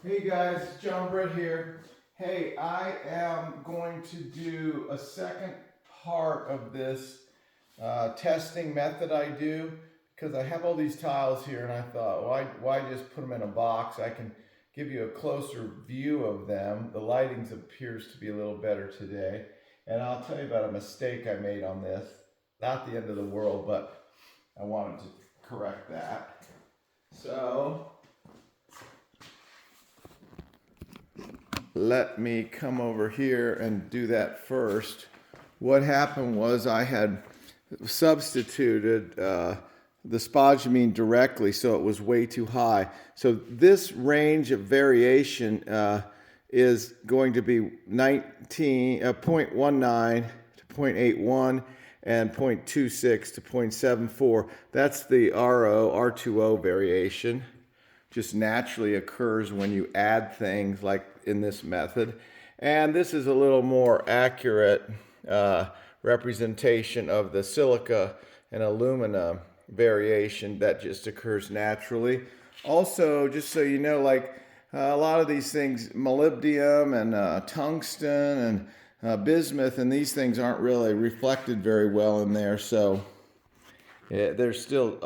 Hey guys, John Britt here. Hey, I am going to do a second part of this testing method I do because I have all these tiles here and I thought, why just put them in a box? I can give you a closer view of them. The lighting appears to be a little better today. And I'll tell you about a mistake I made on this. Not the end of the world, but I wanted to correct that. So let me come over here and do that first. What happened was I had substituted the spodumene directly, so it was way too high. So this range of variation is going to be 0.19 to 0.81 and 0.26 to 0.74. That's the R2O variation. Just naturally occurs when you add things like in this method. And this is a little more accurate representation of the silica and alumina variation that just occurs naturally. Also, just so you know, like a lot of these things, molybdenum and tungsten and bismuth, and these things aren't really reflected very well in there. So yeah, there's still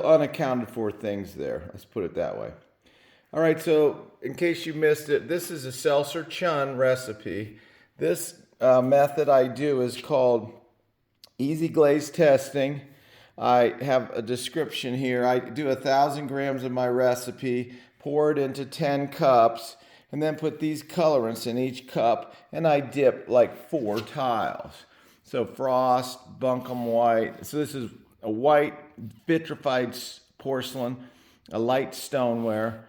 unaccounted for things there. Let's put it that way. All right, so in case you missed it, this is a Seltzer-Chun recipe. This method I do is called Easy Glaze Testing. I have a description here. I do 1,000 grams of my recipe, pour it into 10 cups, and then put these colorants in each cup, and I dip like 4 tiles. So frost, bunkum white. So this is a white vitrified porcelain, a light stoneware,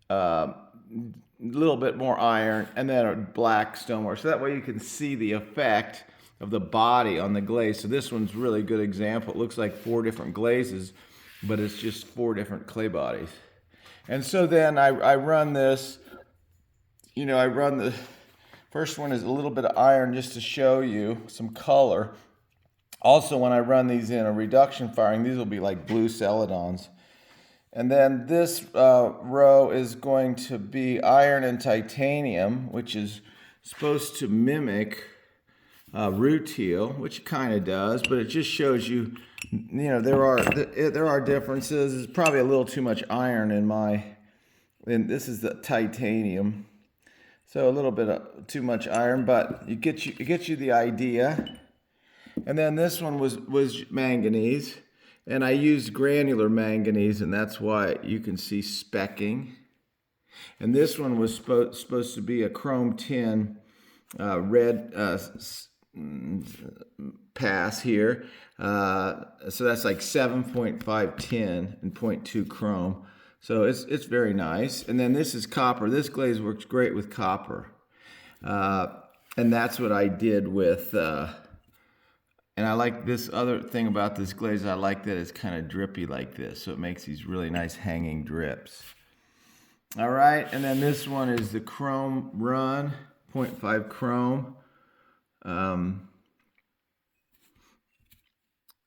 a little bit more iron, and then a black stoneware. So that way you can see the effect of the body on the glaze. So this one's really a good example. It looks like 4 different glazes, but it's just 4 different clay bodies. And so then I run this, I run the first one is a little bit of iron just to show you some color. Also, when I run these in a reduction firing, these will be like blue celadons. And then this row is going to be iron and titanium, which is supposed to mimic rutile, which it kind of does, but it just shows you, there are differences. There's probably a little too much iron and this is the titanium. So a little bit of too much iron, but it gets you the idea. And then this one was manganese, and I used granular manganese, and that's why you can see specking. And this one was supposed to be a chrome tin red pass here. So that's like 7.5 tin and 0.2 chrome. So it's very nice. And then this is copper. This glaze works great with copper. And that's what I did with... and I like this other thing about this glaze. I like that it's kind of drippy like this. So it makes these really nice hanging drips. All right. And then this one is the chrome run, 0.5 chrome.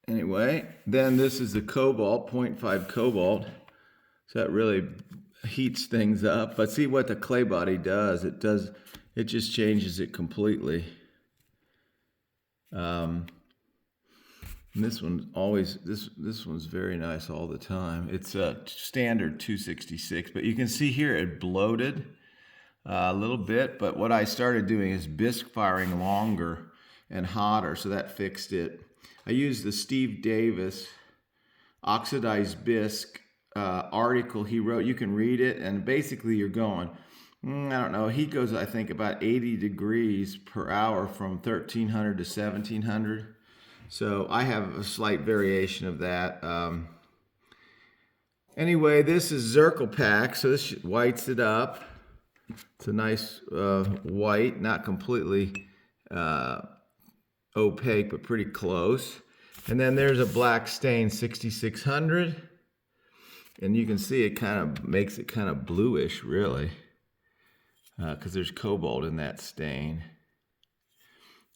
Anyway, then this is the cobalt, 0.5 cobalt. So that really heats things up. But see what the clay body does. It just changes it completely. And this one's always, this one's very nice all the time. It's a standard 266, but you can see here it bloated a little bit. But what I started doing is bisque firing longer and hotter, so that fixed it. I used the Steve Davis oxidized bisque article he wrote. You can read it, and basically you're going, I don't know, heat goes, I think, about 80 degrees per hour from 1300 to 1700. So I have a slight variation of that. Anyway, this is Zirkel Pack, so this whites it up. It's a nice white, not completely opaque, but pretty close. And then there's a black stain, 6600. And you can see it kind of makes it kind of bluish, really, because there's cobalt in that stain.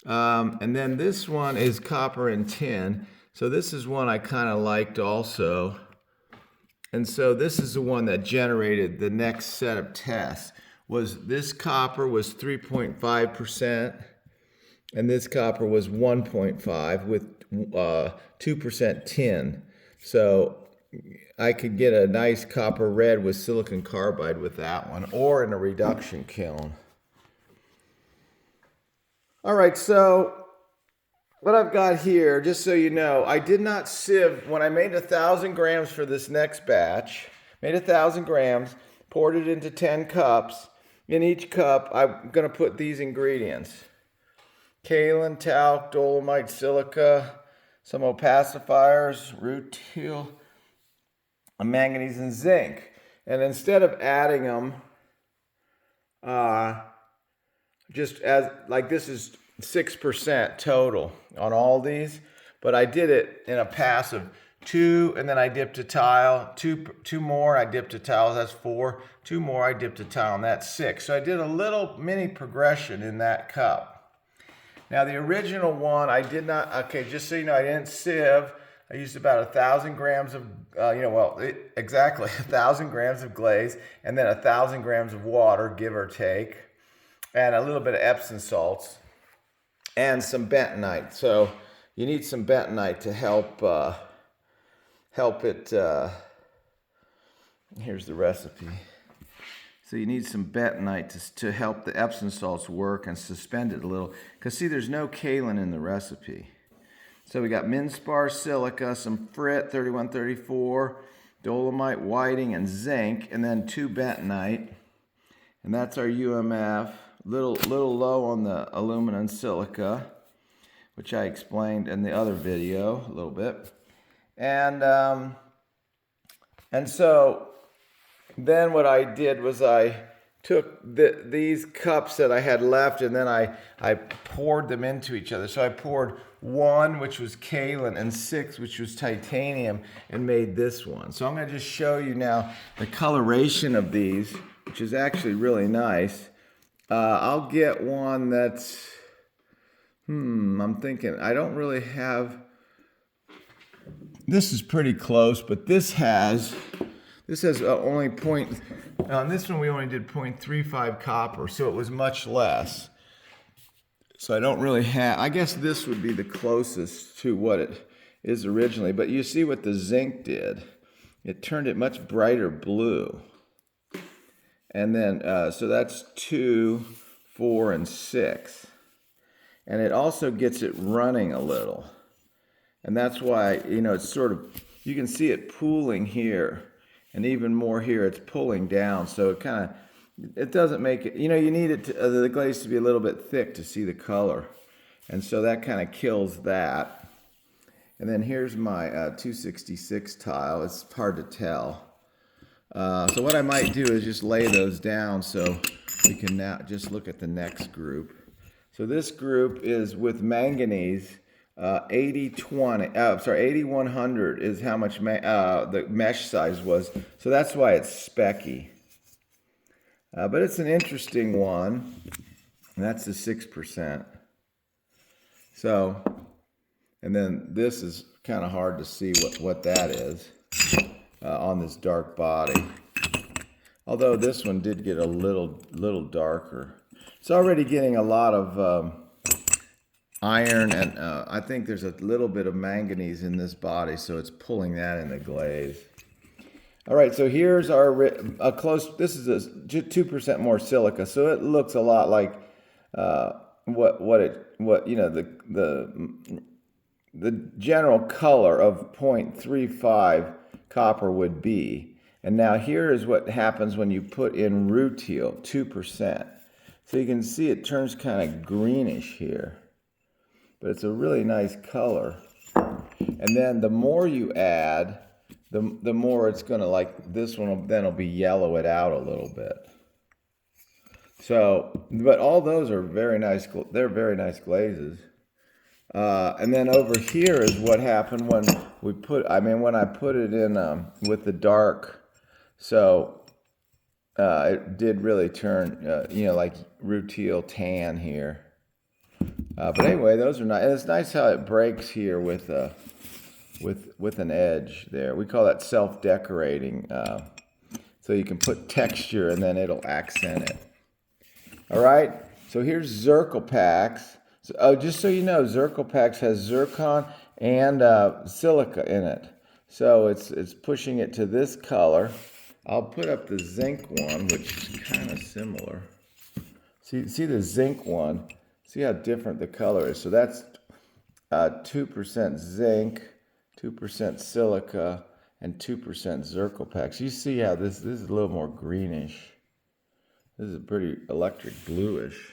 And then this one is copper and tin. So this is one I kind of liked also. And so this is the one that generated the next set of tests. Was this copper was 3.5%, and this copper was 1.5 with 2% tin. So I could get a nice copper red with silicon carbide with that one, or in a reduction kiln. All right, so what I've got here, just so you know, I did not sieve. When I made 1,000 grams for this next batch, made 1,000 grams, poured it into 10 cups. In each cup, I'm going to put these ingredients: kaolin, talc, dolomite, silica, some opacifiers, rutile, manganese, and zinc. And instead of adding them, just as like this is 6% total on all these, but I did it in a pass of 2, and then I dipped a tile, two more, I dipped a tile, that's 4, 2 more, I dipped a tile, and that's 6. So I did a little mini progression in that cup. Now the original one, I did not, okay, just so you know, I didn't sieve. I used about 1,000 grams of, exactly 1,000 grams of glaze, and then 1,000 grams of water, give or take, and a little bit of Epsom salts, and some bentonite. So you need some bentonite to help it. Here's the recipe. So you need some bentonite to help the Epsom salts work and suspend it a little. Because see, there's no kaolin in the recipe. So we got Minspar silica, some frit 3134, dolomite, whiting, and zinc, and then 2 bentonite. And that's our UMF. Little low on the aluminum silica, which I explained in the other video a little bit. And so then what I did was I took these cups that I had left, and then I poured them into each other. So I poured 1, which was kaolin, and 6, which was titanium, and made this one. So I'm going to just show you now the coloration of these, which is actually really nice. I'll get one that's, I'm thinking, I don't really have, this is pretty close, but this has only on this one we only did 0.35 copper, so it was much less. So I don't really have, I guess this would be the closest to what it is originally, but you see what the zinc did. It turned it much brighter blue. And then, so that's 2, 4, and 6. And it also gets it running a little. And that's why, it's sort of, you can see it pooling here. And even more here, it's pulling down. So it kind of, it doesn't make it, you need it to, the glaze to be a little bit thick to see the color. And so that kind of kills that. And then here's my 266 tile. It's hard to tell. So what I might do is just lay those down so we can now just look at the next group. So this group is with manganese, 8100 is how much the mesh size was. So that's why it's specky. But it's an interesting one. And that's the 6%. So, and then this is kind of hard to see what that is. On this dark body, although this one did get a little darker. It's already getting a lot of iron, and I think there's a little bit of manganese in this body, so it's pulling that in the glaze. All right, so here's our this is a 2% more silica, so it looks a lot like the general color of 0.35 copper would be. And now here is what happens when you put in rutile, 2%. So you can see it turns kind of greenish here, but it's a really nice color. And then the more you add, the more it's going to, like this one will be yellow it out a little bit. So, but all those are very nice. They're very nice glazes. And then over here is what happened when we when I put it in with the dark. So it did really turn, like rutile tan here. But anyway, those are nice. And it's nice how it breaks here with with an edge there. We call that self-decorating. So you can put texture and then it'll accent it. All right, so here's Zircon Packs. So, oh, just so you know, Zircon Packs has zircon and silica in it. So it's pushing it to this color. I'll put up the zinc one, which is kind of similar. See the zinc one? See how different the color is. So that's 2% zinc, 2% silica, and 2% Zircon Packs. You see how this is a little more greenish. This is pretty electric bluish.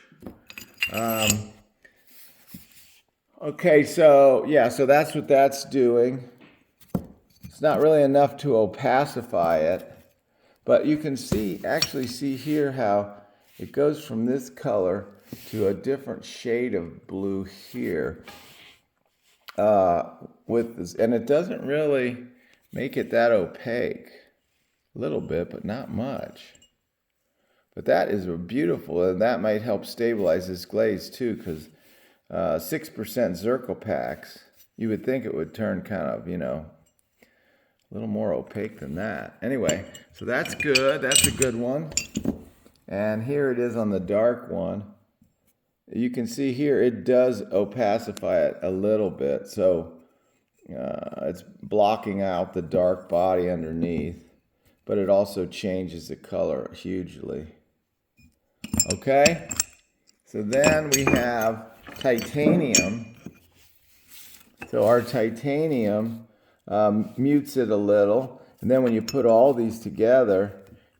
Okay, so yeah, so that's what that's doing. It's not really enough to opacify it, but you can actually see here how it goes from this color to a different shade of blue here. With this, and it doesn't really make it that opaque. A little bit, but not much. But that is beautiful, and that might help stabilize this glaze too, because 6% Zircon Packs, you would think it would turn kind of, a little more opaque than that. Anyway, so that's good. That's a good one. And here it is on the dark one. You can see here it does opacify it a little bit, so it's blocking out the dark body underneath, but it also changes the color hugely. Okay, so then we have titanium. So our titanium mutes it a little, and then when you put all these together,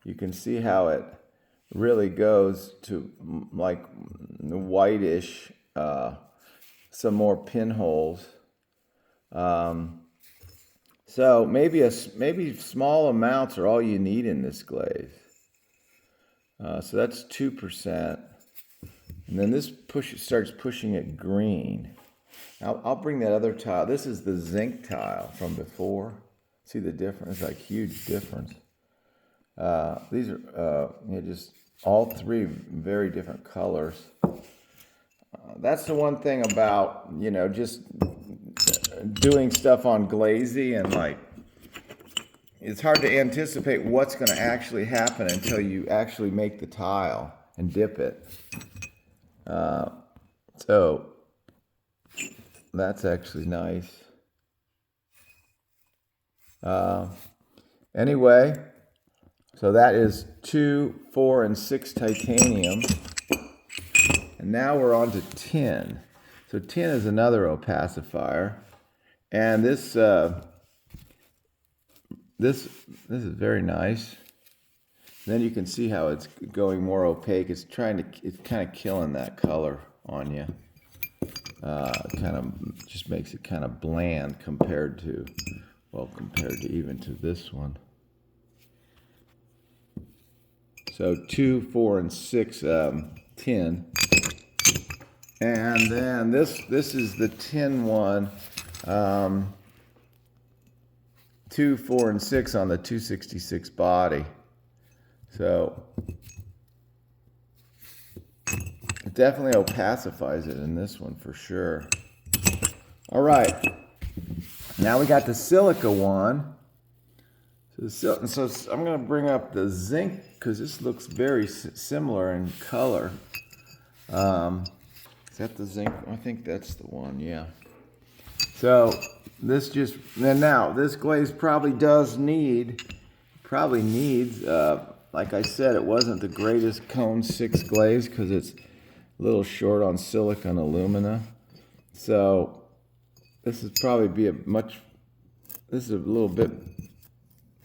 you can see how it really goes to like whitish, some more pinholes. So maybe small amounts are all you need in this glaze. So that's 2%. And then this starts pushing it green. Now I'll bring that other tile. This is the zinc tile from before. See the difference? Like huge difference. These are just all three very different colors. That's the one thing about, just doing stuff on Glazy, and like, it's hard to anticipate what's going to actually happen until you actually make the tile and dip it. So that's actually nice. Anyway, so that is 2, 4, and 6 titanium. And now we're on to tin. So tin is another opacifier. And this is very nice. Then you can see how it's going more opaque. It's kind of killing that color on you. Kind of just makes it kind of bland compared to even to this one. So 2, 4, and 6 tin. And then this is the tin one. 2, 4, and 6 on the 266 body. So it definitely opacifies it in this one for sure. All right. Now we got the silica one. So I'm going to bring up the zinc because this looks very similar in color. Is that the zinc? I think that's the one, yeah. So this this glaze probably needs, like I said, it wasn't the greatest cone 6 glaze because it's a little short on silica and alumina. So this is probably this is a little bit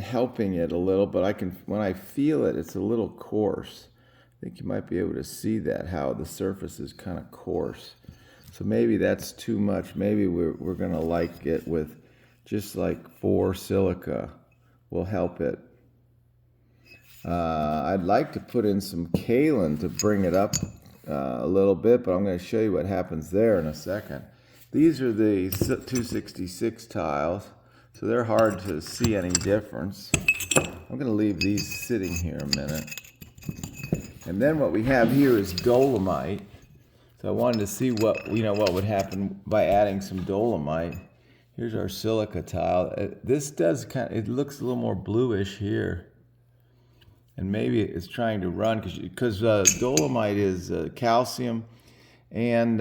helping it a little, but when I feel it, it's a little coarse. I think you might be able to see that, how the surface is kind of coarse. So maybe that's too much. Maybe we're going to like it with just like 4 silica will help it. I'd like to put in some kaolin to bring it up a little bit, but I'm going to show you what happens there in a second. These are the 266 tiles, so they're hard to see any difference. I'm going to leave these sitting here a minute. And then what we have here is dolomite. So I wanted to see what would happen by adding some dolomite. Here's our silica tile. This does it looks a little more bluish here. And maybe it's trying to run because dolomite is calcium and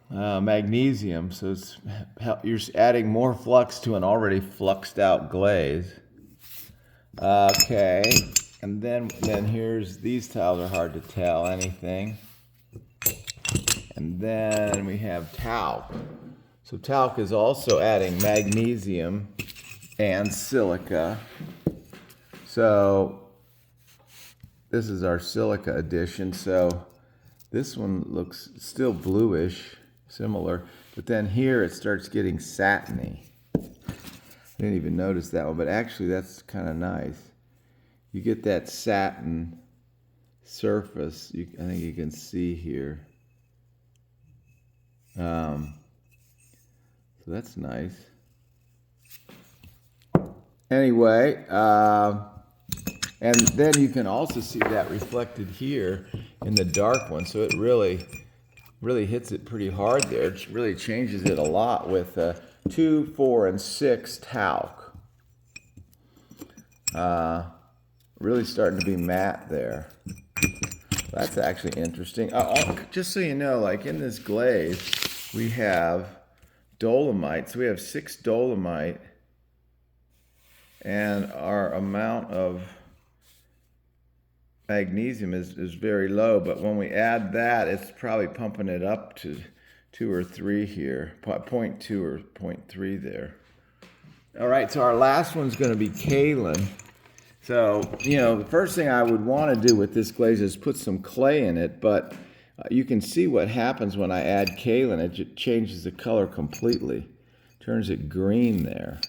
magnesium. So you're adding more flux to an already fluxed out glaze. Okay. And then here's, these tiles are hard to tell anything. And then we have talc. So talc is also adding magnesium and silica. So this is our silica addition. So this one looks still bluish, similar. But then here it starts getting satiny. I didn't even notice that one, but actually that's kind of nice. You get that satin surface. I think you can see here. So that's nice. Anyway, and then you can also see that reflected here in the dark one. So it really hits it pretty hard there. It really changes it a lot with 2, 4, and 6 talc. Really starting to be matte there. That's actually interesting. Just so you know, like in this glaze, we have dolomite. So we have 6 dolomite, and our amount of magnesium is very low. But when we add that, it's probably pumping it up to 2 or 3 here, 0.2 or 0.3 there. All right, so our last one's going to be kaolin. So, you know, the first thing I would want to do with this glaze is put some clay in it, but you can see what happens when I add kaolin. It changes the color completely, turns it green there.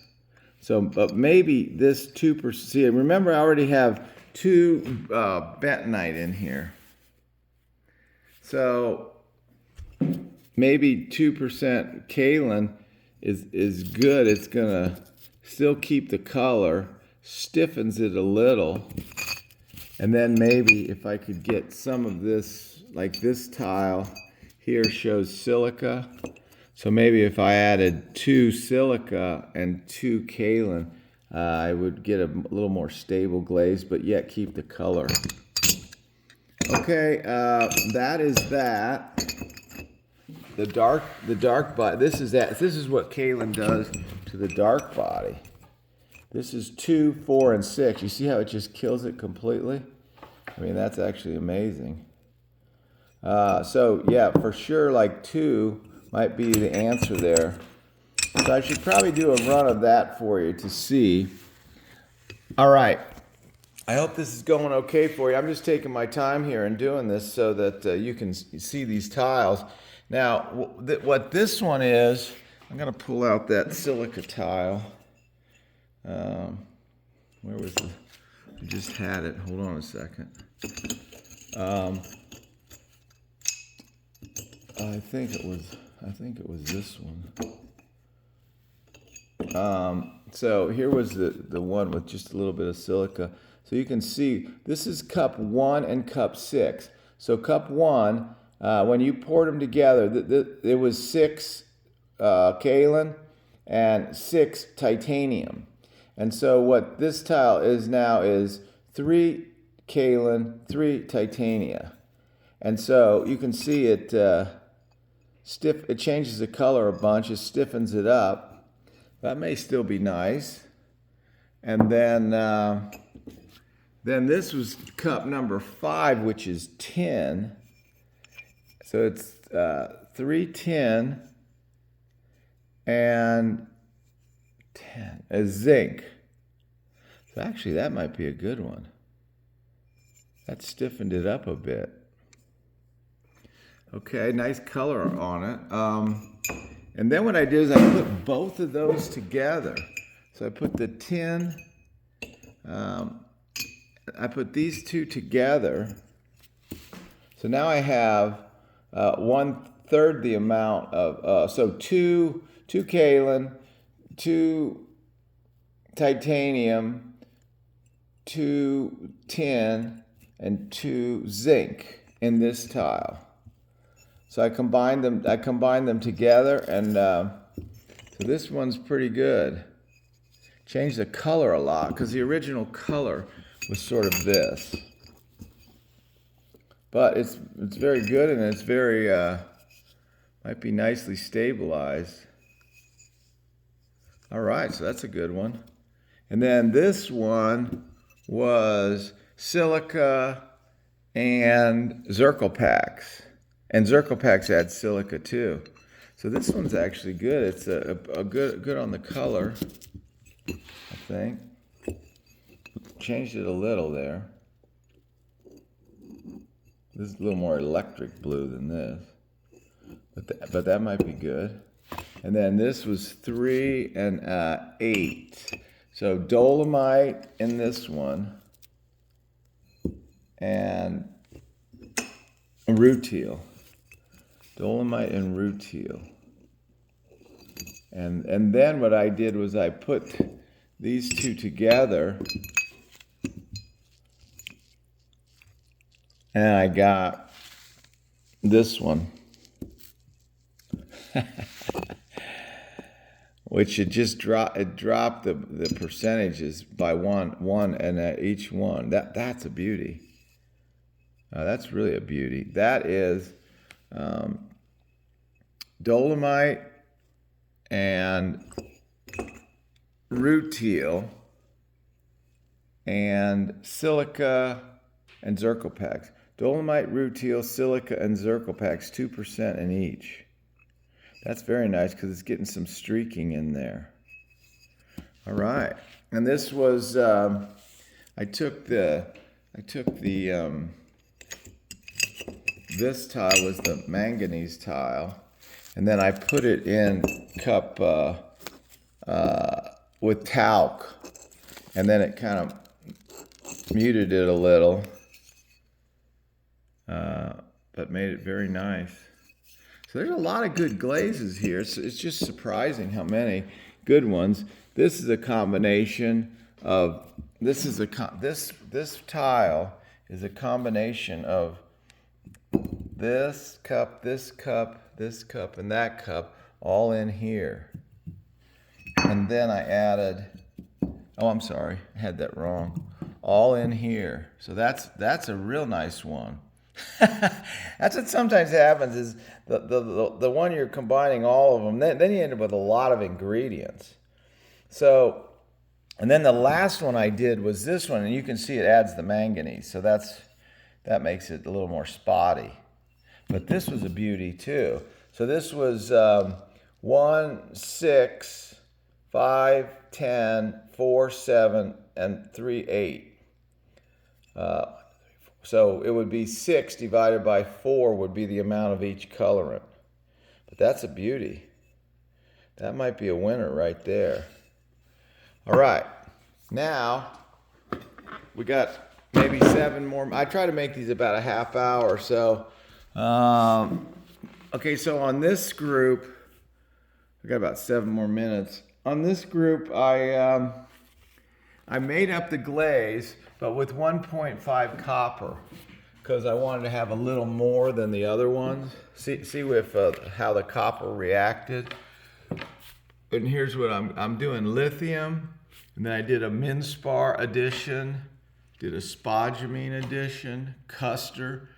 So, but maybe this 2%, see, remember I already have 2 bentonite in here. So maybe 2% kaolin is good. It's gonna still keep the color, stiffens it a little, and then maybe if I could get some of this, like this tile here shows silica, so maybe if I added 2 silica and 2 kaolin, I would get a little more stable glaze, but yet keep the color. Okay, that is that. The dark body. This is what kaolin does to the dark body. This is 2, 4, and 6. You see how it just kills it completely? I mean, that's actually amazing. So yeah, for sure, like 2 might be the answer there. So I should probably do a run of that for you to see. All right. I hope this is going okay for you. I'm just taking my time here and doing this so that you can see these tiles. Now, what this one is, I'm going to pull out that silica tile. Where was it? I just had it. Hold on a second. I think it was this one. So here was the one with just a little bit of silica. So you can see this is cup 1 and cup 6. So cup 1, when you poured them together, it was 6 kaolin and 6 titanium. And so what this tile is now is 3 kaolin, 3 titania. And so you can see it it changes the color a bunch, it stiffens it up. That may still be nice. And then this was cup number 5, which is tin. So it's 3 tin and 10 zinc. So actually that might be a good one. That stiffened it up a bit. Okay, nice color on it. And then what I did is I put both of those together. So I put the tin, I put these 2 together. So now I have 1/3 the amount of, so 2 kaolin, 2 titanium, 2 tin, and 2 zinc in this tile. So I combined them together, and So this one's pretty good. Changed the color a lot because the original color was sort of this. But it's very good, and it's very, might be nicely stabilized. All right, so that's a good one. And then this one was Silica and Zircalpax. And Zircalpax adds silica too. So this one's actually good. It's a good on the color, I think. Changed it a little there. This is a little more electric blue than this. But that might be good. And then this was 3 and 8. So dolomite in this one. And rutile. Dolomite and rutile. And then what I did was I put these two together, and I got this one. Which it just dropped the percentages by one and at each one. That's a beauty. That's really a beauty. That is dolomite and rutile and silica and Zircalpax. Dolomite, rutile, silica, and Zircalpax, 2% in each. That's very nice because it's getting some streaking in there. All right, and this was I took this tile was the manganese tile, and then I put it in cup with talc, and then it kind of muted it a little, but made it very nice. So there's a lot of good glazes here. So it's just surprising how many good ones. This is a combination of this tile is a combination of this cup, this cup, this cup, and that cup all in here. And then I added, oh, I'm sorry, I had that wrong. All in here. So that's a real nice one. That's what sometimes happens is the one you're combining all of them, then you end up with a lot of ingredients. So, and then the last one I did was this one, and you can see it adds the manganese. So that makes it a little more spotty. But this was a beauty too. So this was 1, 6, 5, 10, 4, 7, and 3, 8. So it would be 6 divided by 4 would be the amount of each colorant. But that's a beauty. That might be a winner right there. All right. Now, we got maybe 7 more. I try to make these about a half hour or so. Okay, so on this group, we got about 7 more minutes. On this group, I made up the glaze, but with 1.5 copper, because I wanted to have a little more than the other ones. See with how the copper reacted. And here's what I'm doing: lithium, and then I did a Minspar addition, did a spodumene addition, Custer.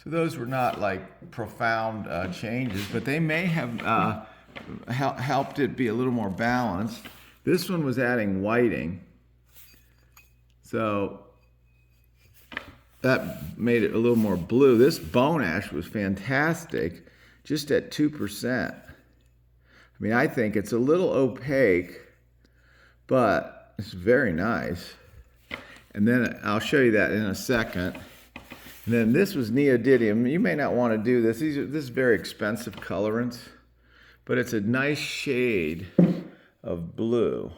So those were not like profound changes, but they may have helped it be a little more balanced. This one was adding whiting. So that made it a little more blue. This bone ash was fantastic, just at 2%. I mean, I think it's a little opaque, but it's very nice. And then I'll show you that in a second. And then this was neodymium. You may not want to do this. This is very expensive colorants, but it's a nice shade of blue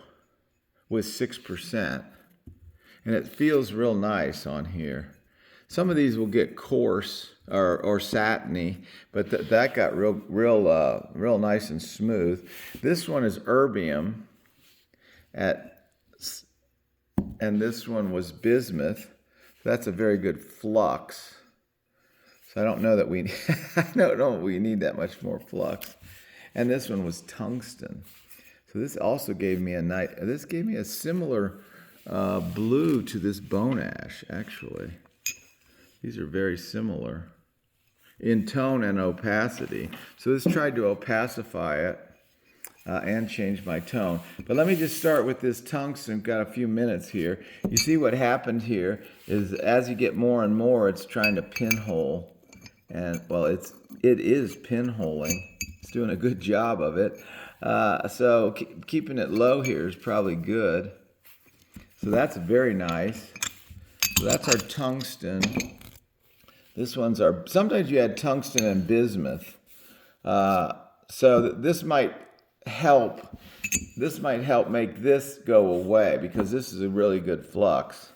with 6%. And it feels real nice on here. Some of these will get coarse or satiny, but that got real nice and smooth. This one is erbium, and this one was bismuth. That's a very good flux. So I don't know that we I don't know we need that much more flux. And this one was tungsten. So this also gave me a nice, this gave me a similar blue to this bone ash, actually. These are very similar in tone and opacity. So this tried to opacify it and change my tone. But let me just start with this tungsten. Got a few minutes here. You see what happened here is as you get more and more, it's trying to pinhole. And well, it is pinholing. It's doing a good job of it. So keeping it low here is probably good. So that's very nice. So that's our tungsten. This one's our, sometimes you add tungsten and bismuth. So this might help. This might help make this go away because this is a really good flux.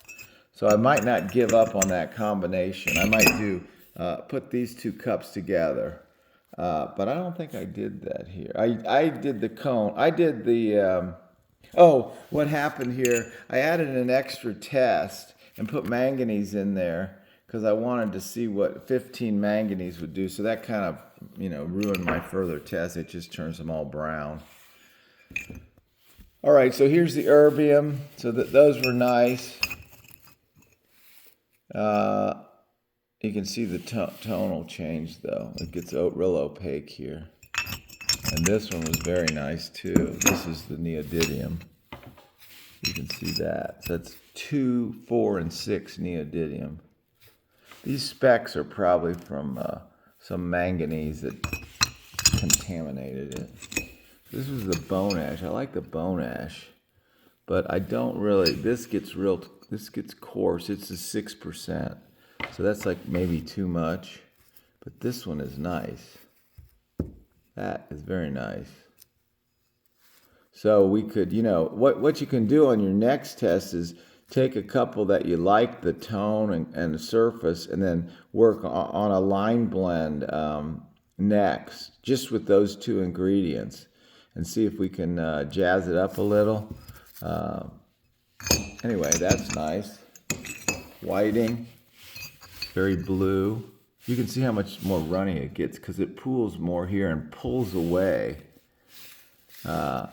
So I might not give up on that combination. I might do, put these two cups together. But I don't think I did that here. I did the cone. I did the, oh, what happened here, I added an extra test and put manganese in there because I wanted to see what 15 manganese would do. So that kind of, ruined my further test. It just turns them all brown. All right, so here's the erbium. So those were nice. You can see the tonal change, though. It gets real opaque here. And this one was very nice, too. This is the neodymium. You can see that. So that's 2, 4, and 6 neodymium. These specks are probably from some manganese that contaminated it. This was the bone ash. I like the bone ash. But I don't really, this gets coarse. It's a 6%. So that's like maybe too much. But this one is nice. That is very nice. So we could, what you can do on your next test is take a couple that you like the tone and the surface and then work on a line blend next, just with those two ingredients and see if we can jazz it up a little. Anyway, that's nice. Whiting, very blue. You can see how much more runny it gets because it pools more here and pulls away. So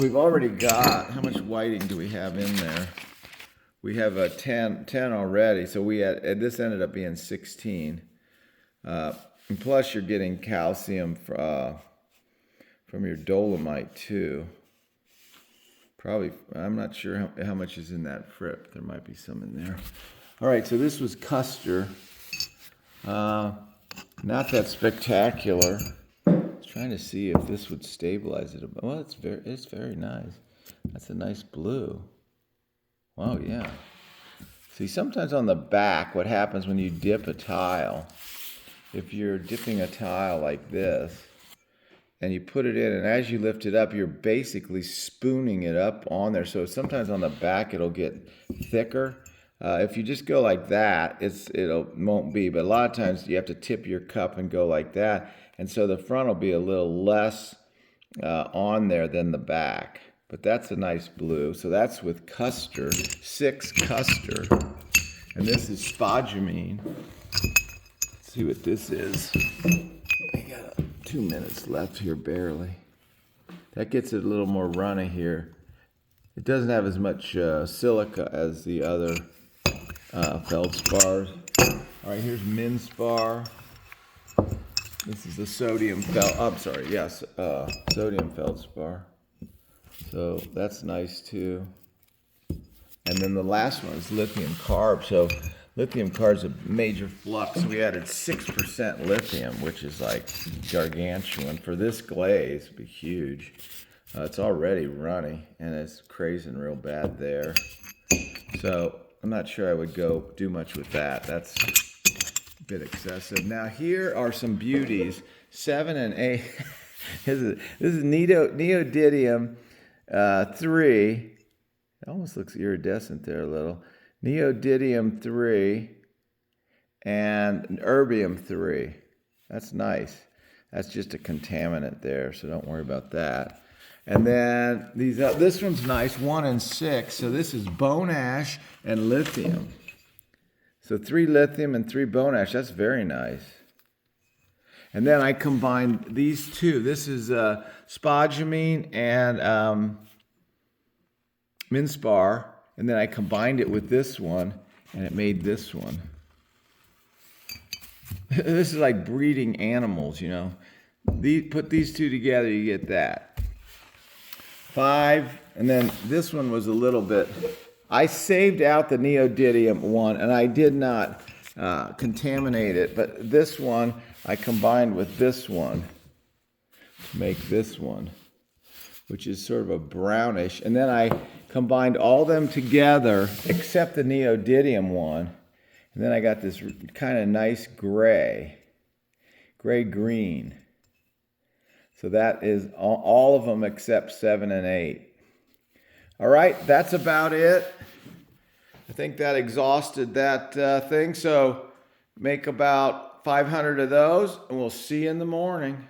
we've already got, how much whiting do we have in there? We have a 10 already, so this ended up being 16. And plus you're getting calcium from your dolomite too. Probably, I'm not sure how much is in that frip. There might be some in there. All right, so this was Custer. Not that spectacular. Trying to see if this would stabilize it. Well, it's very nice. That's a nice blue. Wow, yeah. See, sometimes on the back, what happens when you dip a tile, if you're dipping a tile like this, and you put it in, and as you lift it up, you're basically spooning it up on there. So sometimes on the back, it'll get thicker. If you just go like that, it won't be. But a lot of times, you have to tip your cup and go like that. And so the front will be a little less on there than the back. But that's a nice blue. So that's with Custer, 6 Custer. And this is spodumene. Let's see what this is. We got 2 minutes left here, barely. That gets it a little more runny here. It doesn't have as much silica as the other feldspars. All right, here's Minspar. This is the sodium sodium feldspar. So that's nice too. And then the last one is lithium carb. So lithium carb is a major flux. We added 6% lithium, which is like gargantuan. For this glaze, it'd be huge. It's already runny and it's crazing real bad there. So I'm not sure I would go do much with that. That's a bit excessive. Now here are some beauties. 7 and 8. This is neodymium 3. It almost looks iridescent there a little. Neodymium 3 and erbium 3. That's nice. That's just a contaminant there, so don't worry about that. And then this one's nice, 1 and 6. So this is bone ash and lithium. So 3 lithium and 3 bone ash. That's very nice. And then I combined these two. This is spodumene and Minspar. And then I combined it with this one, and it made this one. This is like breeding animals, you know. Put these two together, you get that. 5, and then this one was a little bit... I saved out the neodymium one, and I did not contaminate it, but this one I combined with this one to make this one, which is sort of a brownish. And then I combined all them together except the neodymium one, and then I got this kind of nice gray-green. So that is all of them except 7 and 8. All right, that's about it. I think that exhausted that thing. So make about 500 of those, and we'll see you in the morning.